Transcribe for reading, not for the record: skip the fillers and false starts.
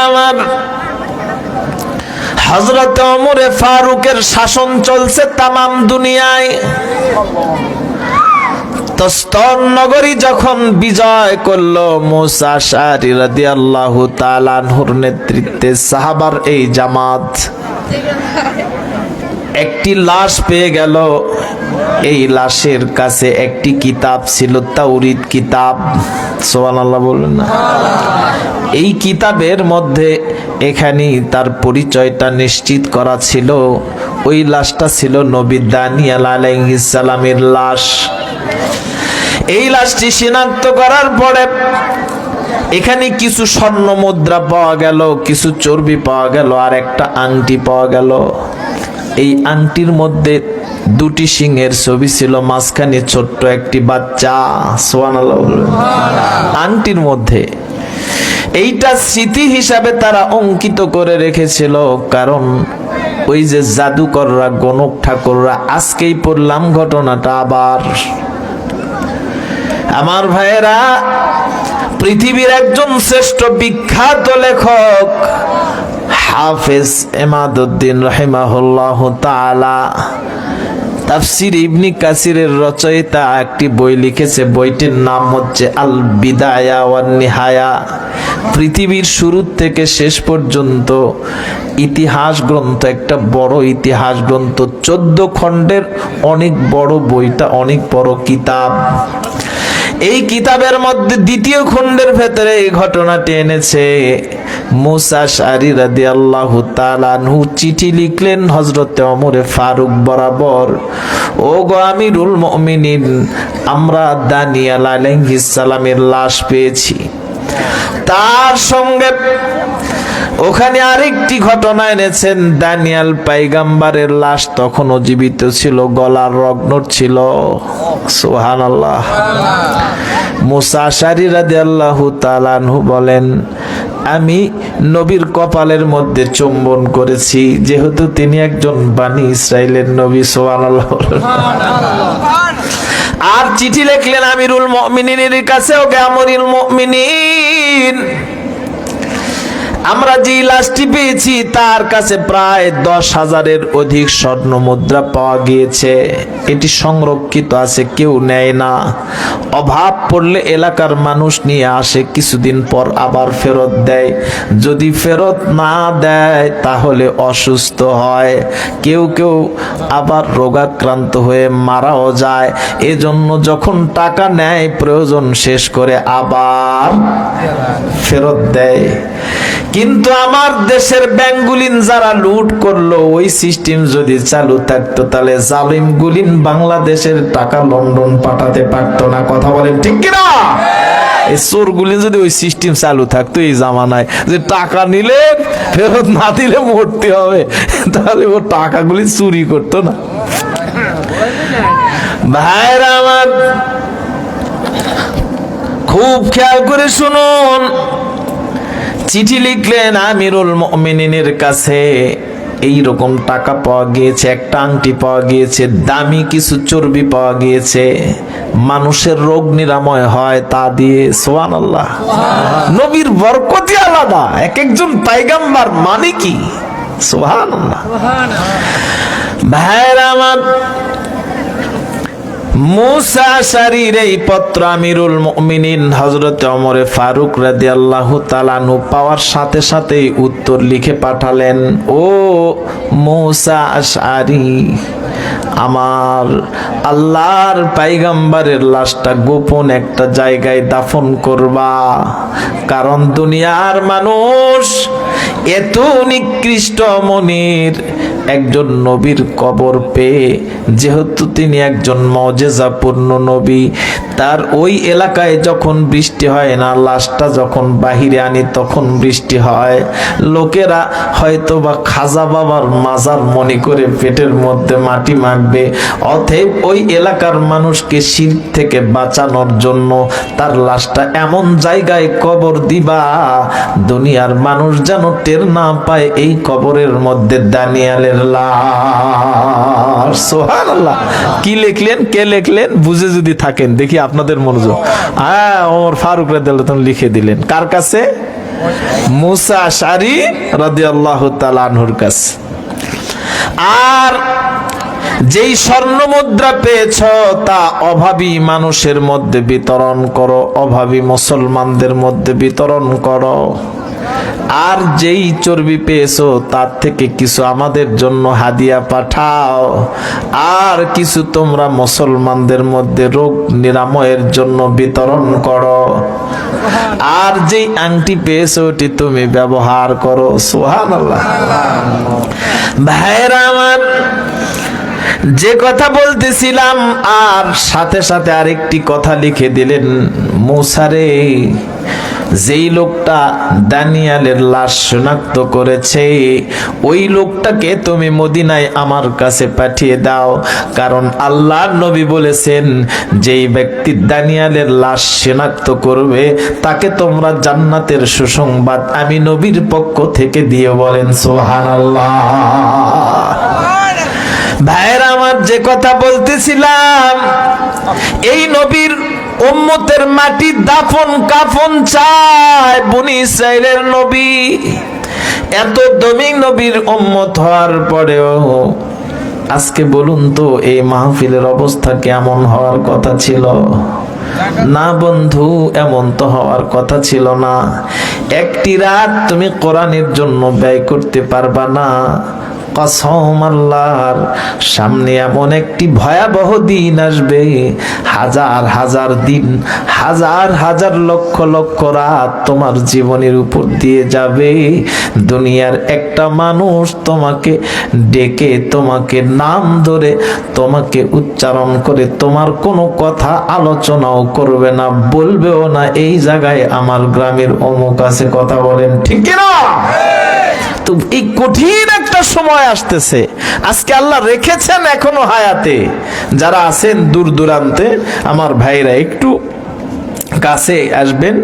আমার, হযরত ওমরে ফারুকের শাসন চলছে তামাম দুনিয়ায়। তস্তর নগরী যখন বিজয় করলো মুসা আশআরী রাদিয়াল্লাহু তাআলা আনহুর নেতৃত্বে সাহাবার এই জামাত একটি লাশ পেয়ে গেল। এই লাশের কাছে একটি কিতাব ছিল, তাওরীত কিতাব। সুবহানাল্লাহ বললেন না? এই কিতাবের মধ্যে এখানেই তার পরিচয়টা নিশ্চিত করা ছিল। ওই লাশটা ছিল নবী দানিয়েল আলাইহিস সালামের লাশ। এই লাশটি শনাক্ত করার পরে এখানে কিছু স্বর্ণ মুদ্রা পাওয়া গেল, কিছু চর্বি পাওয়া গেল, আর একটা আংটি পাওয়া গেল। এই আংটির মধ্যে দুটি সিংহের ছবি ছিল, মাঝখানে ছোট্ট একটি বাচ্চা। সুবহানাল্লাহ। আংটির মধ্যে এইটা স্মৃতি হিসাবে তারা অঙ্কিত করে রেখেছিল, কারণ ওই যে জাদুকররা, গণক ঠাকুররা, আজকেই পড়লাম ঘটনাটা আবার। আমার ভাইয়েরা, পৃথিবীর একজন শ্রেষ্ঠ বিখ্যাত লেখক হাফেজ ইমাদউদ্দিন রাহিমাহুল্লাহ তাআলা তাফসীর ইবনে কাসিরের রচয়িতা একটি বই লিখেছে। বইটির নাম হচ্ছে আল বিদায়া ওয়ান নিহায়া। পৃথিবীর শুরু থেকে শেষ পর্যন্ত ইতিহাস গ্রন্থ, একটা বড় ইতিহাস গ্রন্থ, 14 খণ্ডের অনেক বড় বইটা, অনেক বড় কিতাব। এই কিতাবের মধ্যে দ্বিতীয় খণ্ডের ভেতরে এই ঘটনাটি এনেছে। মুসা আশআরী রাদিয়াল্লাহু তাআলা আনহু চিঠি লিখলেন হযরতে ওমরে ফারুক বরাবর, ও গো আমিরুল মুমিনিন, আমরা দানিয়েল আলাইহিস সালামের লাশ পেয়েছি। তার সঙ্গে ওখানে আরেকটি ঘটনা এনেছেন। দানিয়েল পয়গম্বরের লাশ তখনও জীবিত ছিল, গলার রগ্ন ছিল। সুবহানাল্লাহ। মুসা আশআরী রাদিয়াল্লাহু তাআলা আনহু বলেন, আমি নবীর কপালের মধ্যে চুম্বন করেছি, যেহেতু তিনি একজন বনি ইসরাইলের নবী। সুবহানাল্লাহ। আর চিঠি লিখলেন আমিরুল মুমিনিনের কাছে, ওকে আমিরুল মুমিনিন, আমরা যে লাশটি পেয়েছি তার কাছে প্রায় 10,000-এর অধিক স্বর্ণ মুদ্রা পাওয়া গিয়েছে। এটি সংরক্ষিত আছে, কেউ নেয় না। অভাব পড়লে এলাকার মানুষ নিয়ে আসে, কিছুদিন পর আবার ফেরত দেয়। যদি ফেরত না দেয় তাহলে অসুস্থ হয়, কেউ কেউ আবার রোগাক্রান্ত হয়ে মারাও যায়। এজন্য যখন টাকা নেয় প্রয়োজন শেষ করে আবার ফেরত দেয়। কিন্তু আমার দেশের ব্যাংকগুলিন যারা লুট করলো, ওই সিস্টেম যদি চালু থাকতো তাহলে জালিম গুলিন বাংলাদেশের টাকা লন্ডন পাঠাতে পারতো না। কথা বলেন ঠিক কিনা? এই চোরগুলি যদি ওই সিস্টেম চালু থাকতো এই জামানায়, যে টাকা নিলে ফেরত না দিলে মরতে হবে, তাহলে ও টাকাগুলি চুরি করতো না। ভাইরা আমার, খুব খেয়াল করে শুনুন। চিঠি লিখলেন আমিরুল মুমিনিনের কাছে, এই রকম টাকা পাওয়া গিয়েছে, একটা আংটি পাওয়া গিয়েছে, দামি কিছু চর্বি পাওয়া গিয়েছে, মানুষের রোগ নিরাময় হয় তা দিয়ে। সুবহানাল্লাহ। নবীর বরকতই আলাদা, এক একজন পয়গম্বর মানে কি। সুবহানাল্লাহ। ভাইরা আমার, মুসা আশআরীর এই পত্র আমিরুল মুমিনিন হযরত ওমর ফারুক রাদিয়াল্লাহু তাআলা আনহু পাওয়ার সাথে সাথেই উত্তর লিখে পাঠালেন, ও মুসা আশআরী, আমার আল্লাহর পয়গম্বরের লাশটা গোপন একটা জায়গায় দাফন করবা, কারণ দুনিয়ার মানুষ এত নিকৃষ্ট মনির একজন নবীর কবর পেয়ে, যেহেতু তিনি একজন মুজিজাপূর্ণ নবী, তার ওই এলাকায় যখন বৃষ্টি হয় না, লাশটা যখন বাহিরে আনি তখন বৃষ্টি হয়, লোকেরা হয়তো বা খাজা বাবার মাজার মনে করে পেটের মধ্যে মাটি মাখবে। অতএব ওই এলাকার মানুষকে শিরক থেকে বাঁচানোর জন্য তার লাশটা এমন জায়গায় কবর দিবা, দুনিয়ার মানুষ যেন টের না পায় এই কবরের মধ্যে দানিয়েলের লাশ। সুবহানাল্লাহ। কি লিখলেন, কে লিখলেন, বুঝে যদি থাকেন দেখি আপনাদের মনোযোগ। ওমর ফারুক রাদিয়াল্লাহু তাআলা লিখে দিলেন কার কাছে? মুসা আশআরী রাদিয়াল্লাহু তাআলা আনহুর কাছে। আর যেই স্বর্ণ মুদ্রা পেয়েছ তা অভাবী মানুষের মধ্যে বিতরণ করো, অভাবী মুসলমানদের মধ্যে বিতরণ করো। আর যেই চর্বি পেয়েছো তার থেকে কিছু আমাদের জন্য হাদিয়া পাঠাও, আর কিছু তোমরা মুসলমানদের মধ্যে রোগ নিরাময়ের জন্য বিতরণ করো। আর যেই আংটি পেয়েছো ওটি তুমি ব্যবহার করো। সুবহানাল্লাহ। ভাইরা আমার, যে কথা বলতেছিলাম আর সাথে সাথে আরেকটি কথা লিখে দিলেন। মুসা রে, যেই লোকটা দানিয়ালের লাশ শনাক্ত করেছে ওই লোকটাকে তুমি মদিনায় আমার কাছে পাঠিয়ে দাও, কারণ আল্লাহর নবী বলেছেন যেই ব্যক্তি দানিয়ালের লাশ শনাক্ত করবে তাকে তোমরা জান্নাতের সুসংবাদ আমি নবীর পক্ষ থেকে দিয়ে। বলেন সুবহানাল্লাহ। ভাইরা আমার, যে কথা বলতেছিলাম, এই নবীর উম্মতের মাটি দাফন কাফন চায় বনি ইসরাইলের নবী। এত দমি নবীর উম্মত হওয়ার পরেও আজকে বলুন তো এই মাহফিলের অবস্থা কেমন হওয়ার কথা ছিল? না বন্ধু, এমন তো হওয়ার কথা ছিল না। একটি রাত তুমি কোরআনের জন্য ব্যয় করতে পারবা না। কসম আল্লাহর, সামনে এমন একটি ভয়াবহ দিন আসবে, হাজার হাজার দিন, হাজার হাজার লক্ষ লক্ষ রাত তোমার জীবনের উপর দিয়ে যাবে। দুনিয়ার একটা মানুষ তোমাকে ডেকে, তোমাকে নাম ধরে, তোমাকে উচ্চারণ করে তোমার কোনো কথা আলোচনাও করবে না, বলবেও না এই জায়গায় আমার গ্রামের অমুক আছে। কথা বলেন ঠিক কিনা? তো এই কঠিন একটা সময় আসতেছে। আজকে আল্লাহ রেখেছেন এখনো হায়াতে যারা আছেন দূর দূরান্তে, আমার ভাইরা একটু কাছে আসবেন।